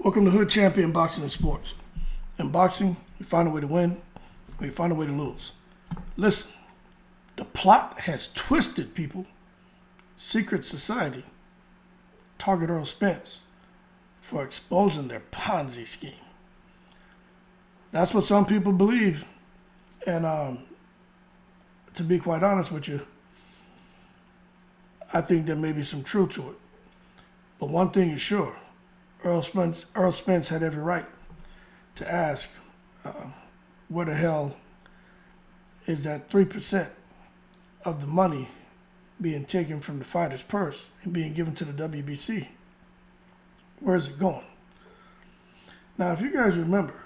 Welcome to Hood Champion Boxing and Sports. In boxing, you find a way to win, or you find a way to lose. Listen, the plot has twisted people. Secret society target Errol Spence for exposing their Ponzi scheme. That's what some people believe. And to be quite honest with you, I think there may be some truth to it. But one thing is sure, Errol Spence had every right to ask, where the hell is that 3% of the money being taken from the fighter's purse and being given to the WBC? Where is it going? Now, if you guys remember,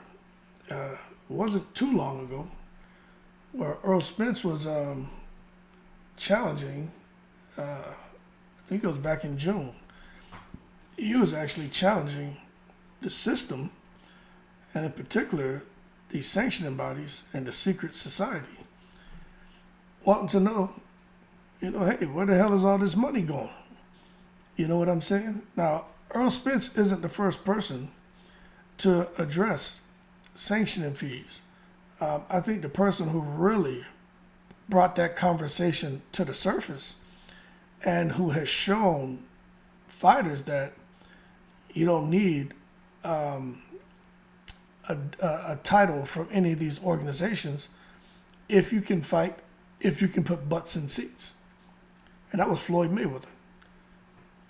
it wasn't too long ago where Errol Spence was challenging, I think it was back in June. He was actually challenging the system, and in particular, the sanctioning bodies and the secret society, wanting to know, hey, where the hell is all this money going? You know what I'm saying? Now, Errol Spence isn't the first person to address sanctioning fees. I think the person who really brought that conversation to the surface and who has shown fighters that you don't need a title from any of these organizations if you can fight, if you can put butts in seats. And that was Floyd Mayweather.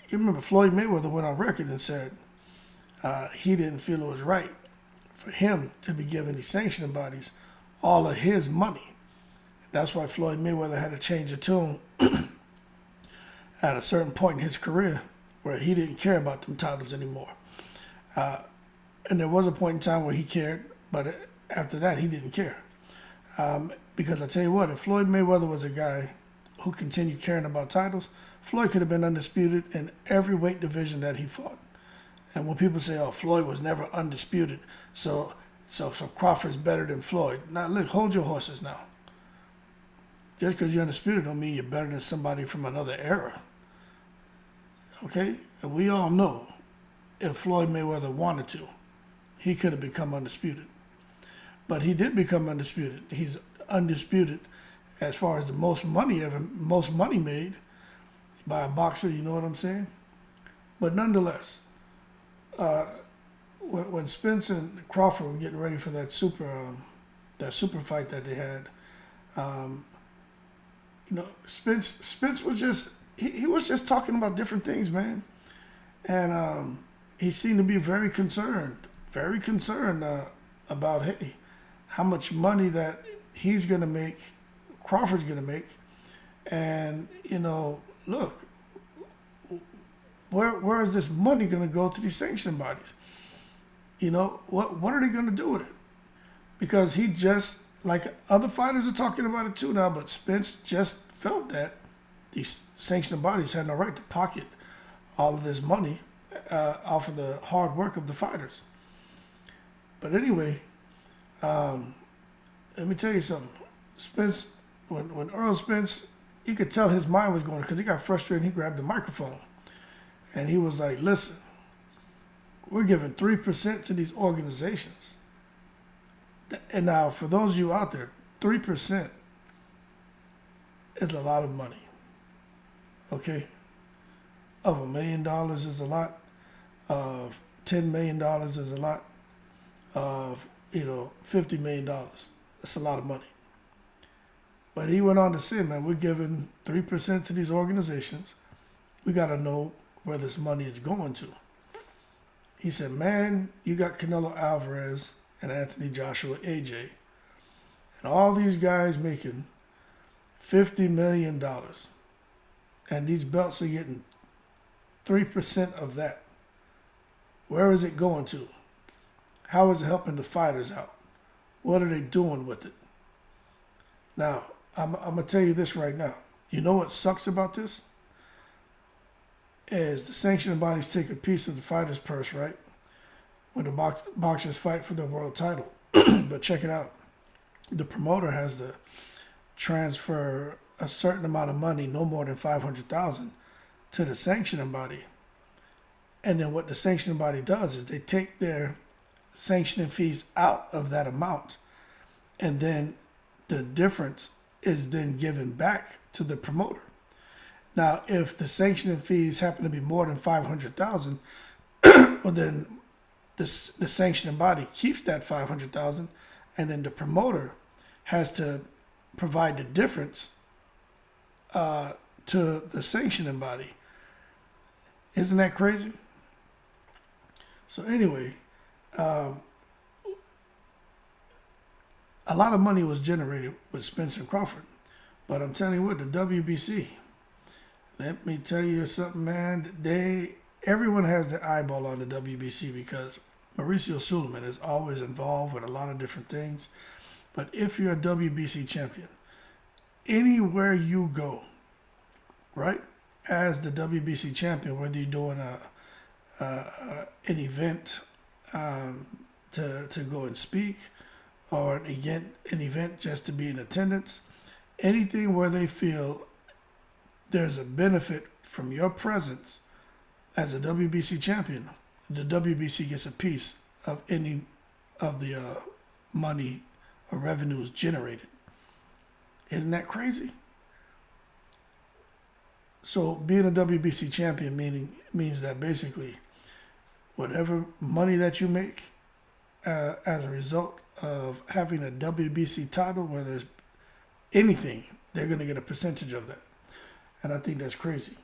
You remember Floyd Mayweather went on record and said he didn't feel it was right for him to be giving these sanctioning bodies all of his money. That's why Floyd Mayweather had to change the tune at a certain point in his career where he didn't care about them titles anymore. And there was a point in time where he cared, but after that, he didn't care. Because I tell you what, if Floyd Mayweather was a guy who continued caring about titles, Floyd could have been undisputed in every weight division that he fought. And when people say, oh, Floyd was never undisputed, so Crawford's better than Floyd. Now, look, hold your horses now. Just because you're undisputed don't mean you're better than somebody from another era. Okay? And we all know if Floyd Mayweather wanted to, he could have become undisputed. But he did become undisputed. He's undisputed as far as the most money made by a boxer, you know what I'm saying? But nonetheless, when Spence and Crawford were getting ready for that super fight that they had, Spence was just he was just talking about different things, man, and he seemed to be very concerned about, hey, how much money that he's going to make, Crawford's going to make. And, look, where is this money going to go to these sanctioning bodies? What are they going to do with it? Because he just, like other fighters are talking about it too now, but Spence just felt that these sanctioning bodies had no right to pocket all of this money off of the hard work of the fighters. But anyway, let me tell you something. Spence, when Errol Spence, you could tell his mind was going, because he got frustrated and he grabbed the microphone. And he was like, listen, we're giving 3% to these organizations. And now, for those of you out there, 3% is a lot of money. Okay? Of $1 million is a lot. Of $10 million is a lot. Of, $50 million. That's a lot of money. But he went on to say, man, we're giving 3% to these organizations. We got to know where this money is going to. He said, man, you got Canelo Alvarez and Anthony Joshua, AJ, and all these guys making $50 million. And these belts are getting 3% of that. Where is it going to? How is it helping the fighters out? What are they doing with it? Now, I'm going to tell you this right now. You know what sucks about this? Is the sanctioning bodies take a piece of the fighter's purse, right? When the boxers fight for the world title. But check it out. The promoter has to transfer a certain amount of money, no more than $500,000, to the sanctioning body. And then what the sanctioning body does is they take their sanctioning fees out of that amount, and then the difference is then given back to the promoter. Now, if the sanctioning fees happen to be more than $500,000, well, then the sanctioning body keeps that $500,000, and then the promoter has to provide the difference to the sanctioning body. Isn't that crazy? So anyway, a lot of money was generated with Spence and Crawford. But I'm telling you what, the WBC, let me tell you something, man. Everyone has their eyeball on the WBC because Mauricio Suleiman is always involved with a lot of different things. But if you're a WBC champion, anywhere you go, right, as the WBC champion, whether you're doing an event to go and speak, or an event just to be in attendance, anything where they feel there's a benefit from your presence as a WBC champion, the WBC gets a piece of any of the money or revenues generated. Isn't that crazy? So being a WBC champion means that basically whatever money that you make as a result of having a WBC title, whether it's anything, they're going to get a percentage of that. And I think that's crazy.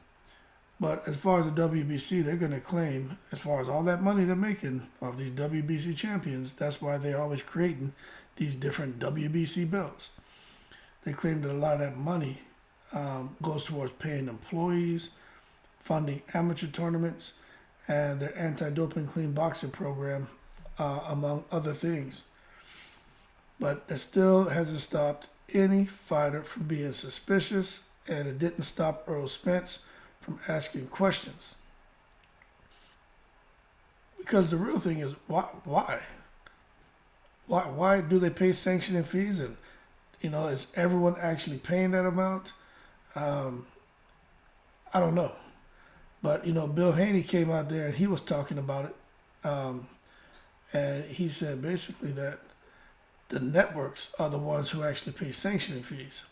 But as far as the WBC, they're going to claim, as far as all that money they're making of these WBC champions, that's why they're always creating these different WBC belts. They claim that a lot of that money goes towards paying employees, funding amateur tournaments, and their anti-doping clean boxing program, among other things. But that still hasn't stopped any fighter from being suspicious, and it didn't stop Errol Spence from asking questions. Because the real thing is, why? Why do they pay sanctioning fees? And, is everyone actually paying that amount? I don't know. But, Bill Haney came out there and he was talking about it. And he said basically that the networks are the ones who actually pay sanctioning fees.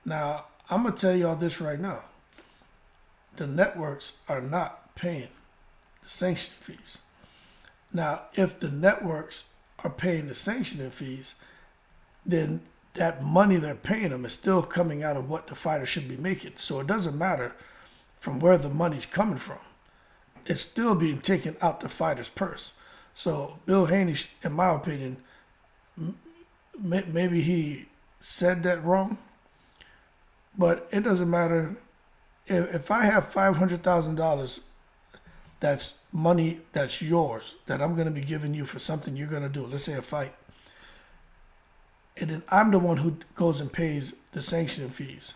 Now, I'm going to tell y'all this right now. The networks are not paying the sanctioning fees. Now, if the networks are paying the sanctioning fees, then that money they're paying them is still coming out of what the fighter should be making. So it doesn't matter from where the money's coming from. It's still being taken out the fighter's purse. So Bill Haney, in my opinion, maybe he said that wrong, but it doesn't matter. If I have $500,000, that's money that's yours, that I'm going to be giving you for something you're going to do. Let's say a fight. And then I'm the one who goes and pays the sanctioning fees,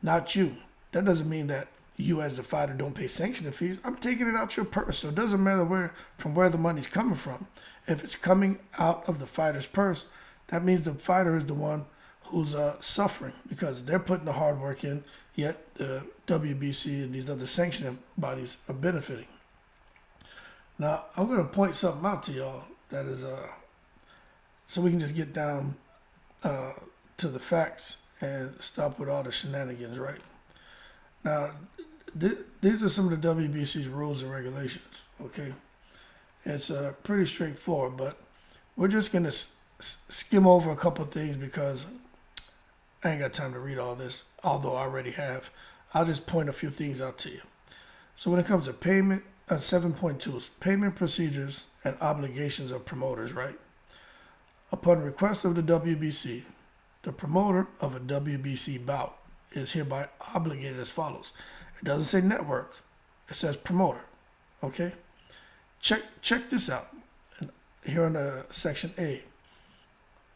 not you. That doesn't mean that you as the fighter don't pay sanctioning fees. I'm taking it out your purse. So it doesn't matter where the money's coming from. If it's coming out of the fighter's purse, that means the fighter is the one who's suffering because they're putting the hard work in, yet the WBC and these other sanctioning bodies are benefiting. Now, I'm going to point something out to y'all that is, so we can just get down to the facts and stop with all the shenanigans, right? Now, these are some of the WBC's rules and regulations, okay? It's pretty straightforward, but we're just going to skim over a couple of things because I ain't got time to read all this, although I already have. I'll just point a few things out to you. So when it comes to payment, 7.2 is payment procedures and obligations of promoters, right? Upon request of the WBC, the promoter of a WBC bout is hereby obligated as follows. It doesn't say network. It says promoter, okay? Check this out. Here in the section A.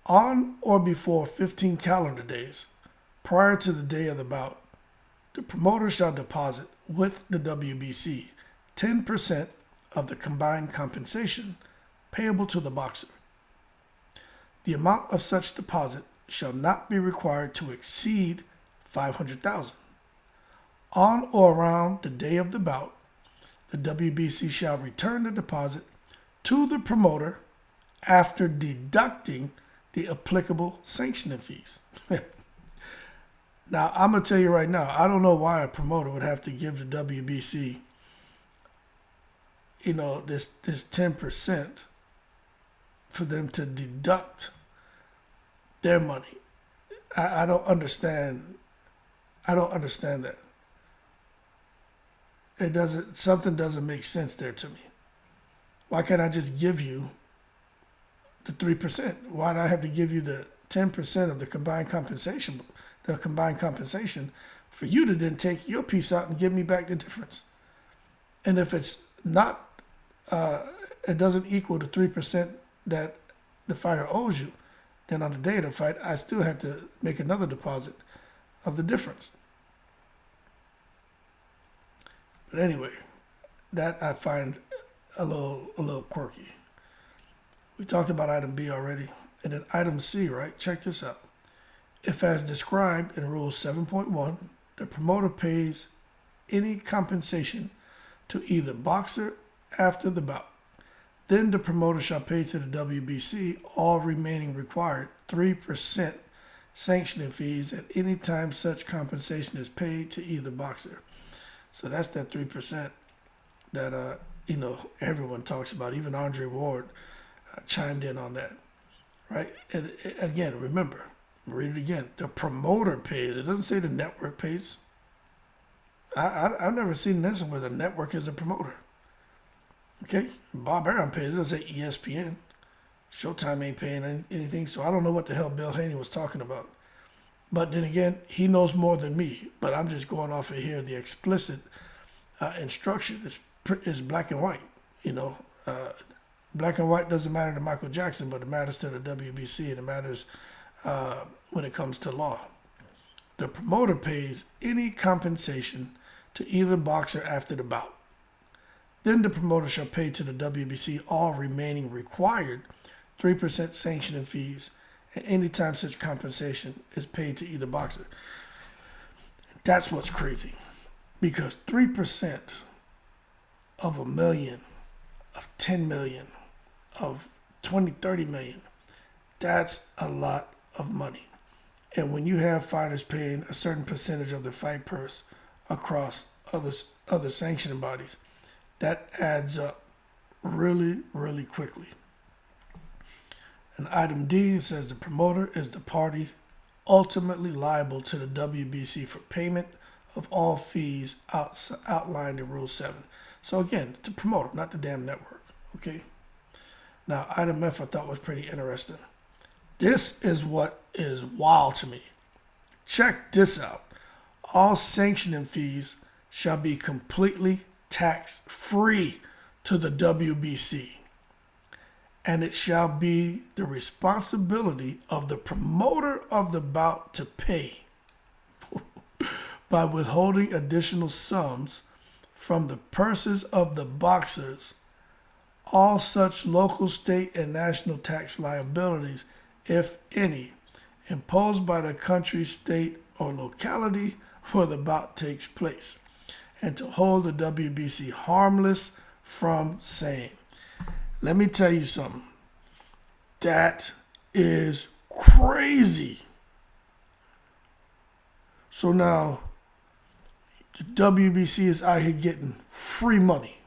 On or before 15 calendar days prior to the day of the bout, the promoter shall deposit with the WBC 10% of the combined compensation payable to the boxer. The amount of such deposit shall not be required to exceed $500,000. On or around the day of the bout, the WBC shall return the deposit to the promoter after deducting the applicable sanctioning fees. Now, I'm going to tell you right now, I don't know why a promoter would have to give the WBC, this 10% for them to deduct their money. I don't understand. I don't understand that. Something doesn't make sense there to me. Why can't I just give you the 3%? Why do I have to give you the 10% of the combined compensation for you to then take your piece out and give me back the difference? And if it's not, it doesn't equal the 3% that the fighter owes you, then on the day of the fight, I still have to make another deposit of the difference. But anyway, that I find a little quirky. We talked about item B already. And then item C, right? Check this out. If as described in Rule 7.1, the promoter pays any compensation to either boxer after the bout, then the promoter shall pay to the WBC all remaining required 3% sanctioning fees at any time such compensation is paid to either boxer. So that's that 3% that everyone talks about. Even Andre Ward chimed in on that, right? And again, remember, read it again. The promoter pays. It doesn't say the network pays. I've never seen an instance where the network is a promoter. Okay, Bob Arum pays. It doesn't say ESPN. Showtime ain't paying anything, so I don't know what the hell Bill Haney was talking about. But then again, he knows more than me. But I'm just going off of here. The explicit instruction is black and white. Black and white doesn't matter to Michael Jackson, but it matters to the WBC, and it matters when it comes to law. The promoter pays any compensation to either boxer after the bout. Then the promoter shall pay to the WBC all remaining required 3% sanctioning fees at any time such compensation is paid to either boxer. That's what's crazy. Because 3% of $1 million, of 10 million, of 20, 30 million, that's a lot of money. And when you have fighters paying a certain percentage of their fight purse across other sanctioning bodies, that adds up really, really quickly. And item D says the promoter is the party ultimately liable to the WBC for payment of all fees outlined in Rule 7. So again, the promoter, not the damn network. Okay. Now, item F I thought was pretty interesting. This is what is wild to me. Check this out. All sanctioning fees shall be completely tax-free to the WBC, and it shall be the responsibility of the promoter of the bout to pay by withholding additional sums from the purses of the boxers all such local, state, and national tax liabilities, if any, imposed by the country, state, or locality where the bout takes place, and to hold the WBC harmless from same. Let me tell you something. That is crazy. So now, the WBC is out here getting free money.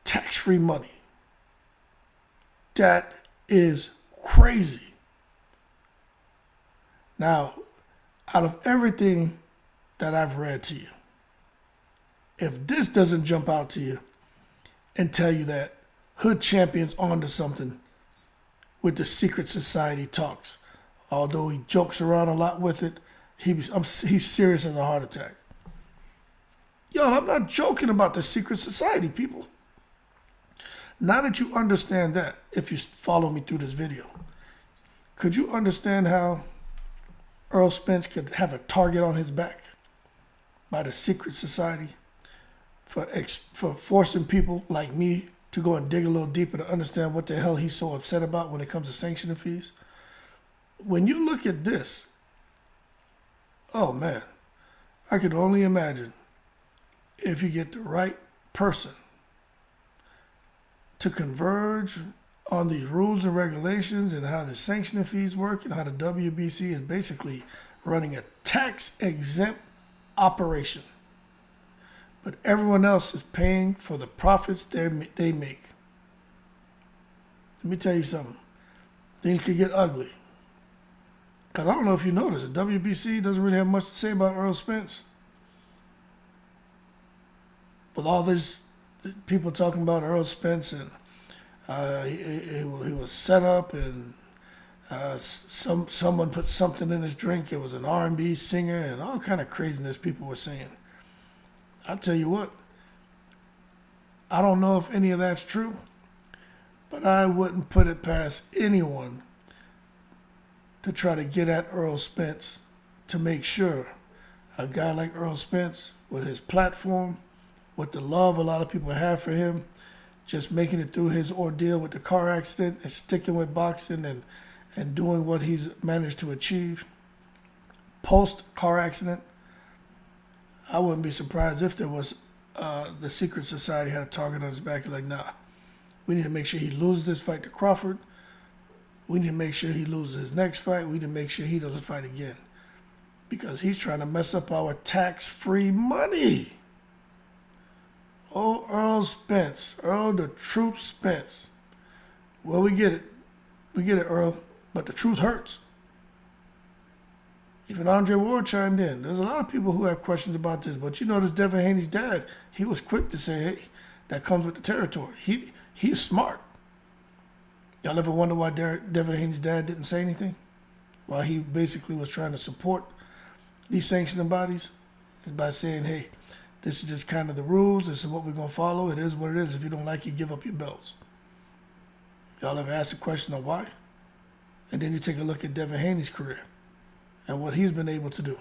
Tax-free money. That is crazy. Now, out of everything that I've read to you, if this doesn't jump out to you and tell you that Hood Champion's onto something with the secret society talks, although he jokes around a lot with it, he's serious as a heart attack. Y'all, I'm not joking about the secret society, people. Now that you understand that, if you follow me through this video, could you understand how Errol Spence could have a target on his back by the secret society for forcing people like me to go and dig a little deeper to understand what the hell he's so upset about when it comes to sanctioning fees? When you look at this, oh man, I could only imagine if you get the right person to converge on these rules and regulations and how the sanctioning fees work and how the WBC is basically running a tax-exempt operation. But everyone else is paying for the profits they make. Let me tell you something. Things could get ugly. Because I don't know if you noticed, the WBC doesn't really have much to say about Errol Spence. With all these people talking about Errol Spence and he was set up and someone put something in his drink. It was an R&B singer and all kind of craziness people were saying. I'll tell you what, I don't know if any of that's true, but I wouldn't put it past anyone to try to get at Errol Spence to make sure a guy like Errol Spence, with his platform, with the love a lot of people have for him, just making it through his ordeal with the car accident and sticking with boxing and doing what he's managed to achieve post-car accident, I wouldn't be surprised if there was the secret society had a target on his back. Like, nah, we need to make sure he loses this fight to Crawford. We need to make sure he loses his next fight. We need to make sure he doesn't fight again. Because he's trying to mess up our tax-free money. Oh, Errol Spence. Earl the Truth Spence. Well, we get it. We get it, Earl. But the truth hurts. Even Andre Ward chimed in. There's a lot of people who have questions about this. But you notice Devin Haney's dad, he was quick to say, hey, that comes with the territory. He's smart. Y'all ever wonder why Devin Haney's dad didn't say anything? While he basically was trying to support these sanctioning bodies? Is by saying, hey, this is just kind of the rules. This is what we're going to follow. It is what it is. If you don't like it, give up your belts. Y'all ever ask a question on why? And then you take a look at Devin Haney's career and what he's been able to do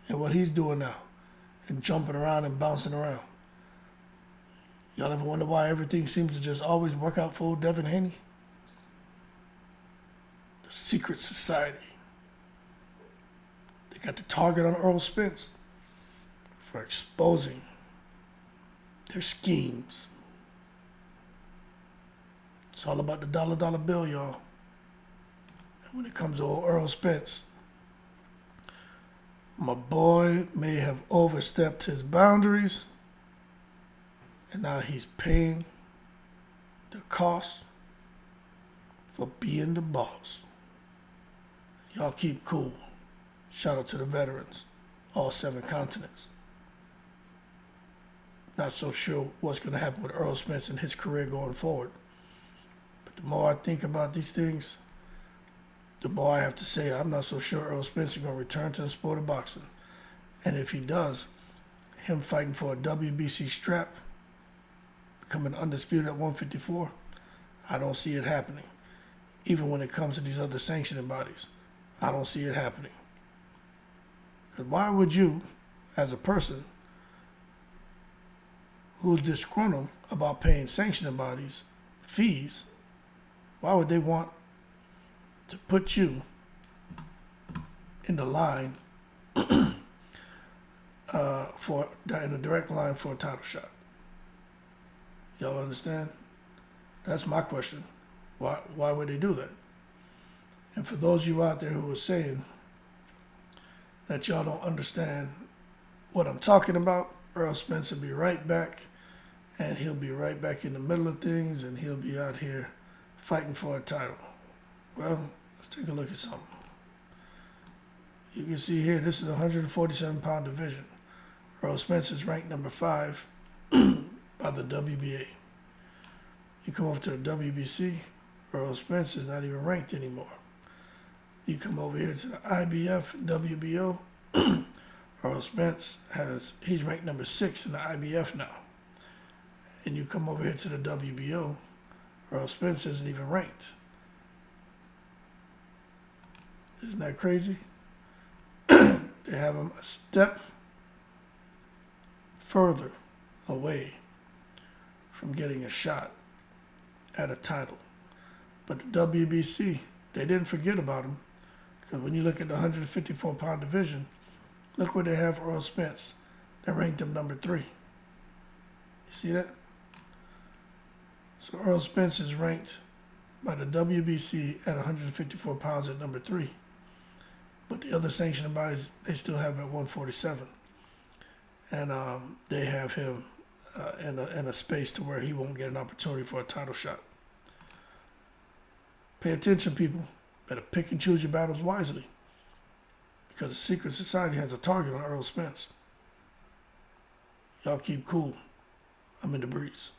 and what he's doing now and jumping around and bouncing around. Y'all ever wonder why everything seems to just always work out for Devin Haney? The secret society. They got the target on Errol Spence for exposing their schemes. It's all about the dollar bill, y'all. And when it comes to old Errol Spence, my boy may have overstepped his boundaries, and now he's paying the cost for being the boss. Y'all keep cool. Shout out to the veterans, all 7 continents. Not so sure what's going to happen with Errol Spence and his career going forward. But the more I think about these things, the more I have to say I'm not so sure Errol Spence is going to return to the sport of boxing. And if he does, him fighting for a WBC strap, becoming undisputed at 154, I don't see it happening. Even when it comes to these other sanctioning bodies, I don't see it happening. Because why would you, as a person who's disgruntled about paying sanctioning bodies fees, why would they want to put you in the line in a direct line for a title shot? Y'all understand? That's my question. Why would they do that? And for those of you out there who are saying that y'all don't understand what I'm talking about, Errol Spence will be right back, and he'll be right back in the middle of things, and he'll be out here fighting for a title. Well, let's take a look at something. You can see here, this is a 147-pound division. Errol Spence is ranked number 5 by the WBA. You come over to the WBC, Errol Spence is not even ranked anymore. You come over here to the IBF and WBO, Errol Spence he's ranked number 6 in the IBF now. And you come over here to the WBO, Errol Spence isn't even ranked. Isn't that crazy? They have him a step further away from getting a shot at a title. But the WBC, they didn't forget about him. Because when you look at the 154-pound division, look where they have Errol Spence. They ranked him number 3. You see that? So Errol Spence is ranked by the WBC at 154 pounds at number 3. But the other sanctioning bodies, they still have him at 147. And they have him in a space to where he won't get an opportunity for a title shot. Pay attention, people. Better pick and choose your battles wisely. Because the secret society has a target on Errol Spence. Y'all keep cool. I'm in the breeze.